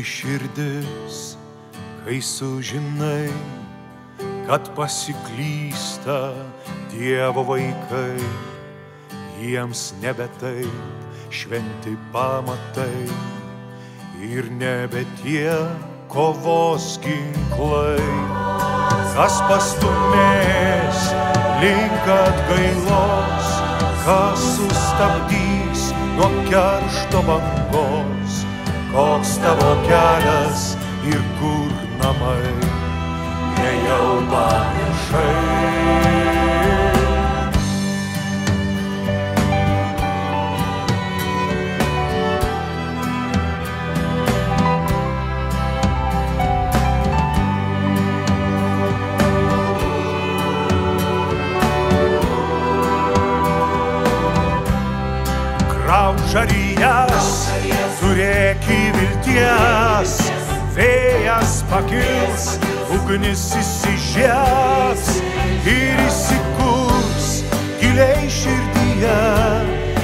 Tyli širdis, kai sužinai, kad pasiklysta Dievo vaikai, jiems nebe taip šventi pamatai ir nebe tie kovos ginklai, kas pastumės link atgailos, kas sustabdys nuo keršto bangos, koks tavo kelias ir kur namai, nejau pamiršai. Žarijas, turėk vilties, vėjas pakils, ugnis įsižiebs ir įsikurs giliai širdyje,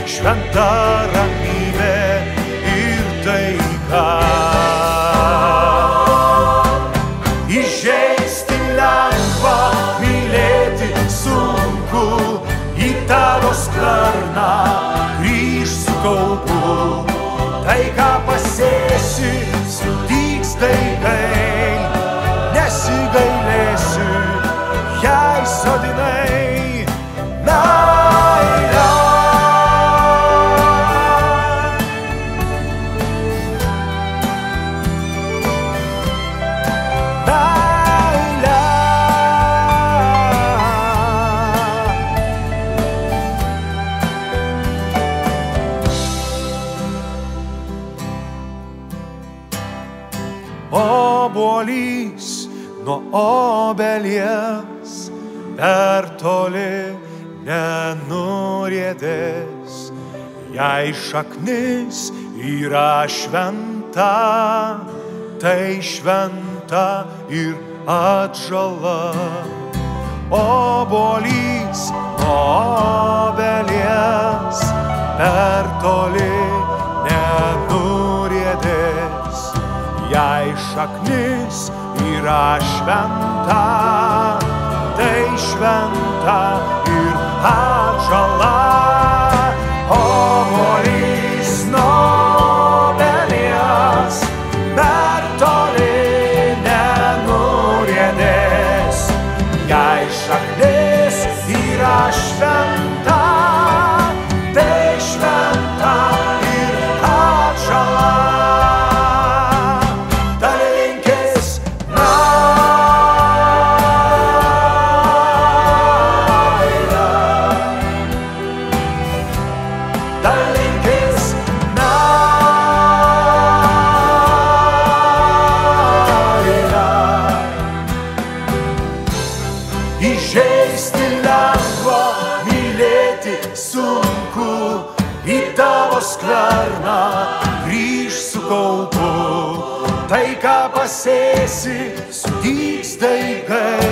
šventa ramybė ir taika. Įžeisti lengva, mylėti sunku, į tavo skverną kaupu, tai ką pasėsi, sudygs daigai, nesigailėsi, jei sodinai meilę. Obuolys nuo obelies per toli nenuriedės, jei šaknis yra šventa, tai šventa ir atžala. Obuolys nuo obelies per toli nenuriedės, jei šaknis yra šventa, tai šventa ir atžala. Obuolys nuo obelies per toli nenuriedės, jei šaknis yra šventa, tai šventa ir atžala. Įžeisti lengva, mylėti sunku, į tavo skverną grįž su kaupu, tai ką pasėsi, sudygs daigai,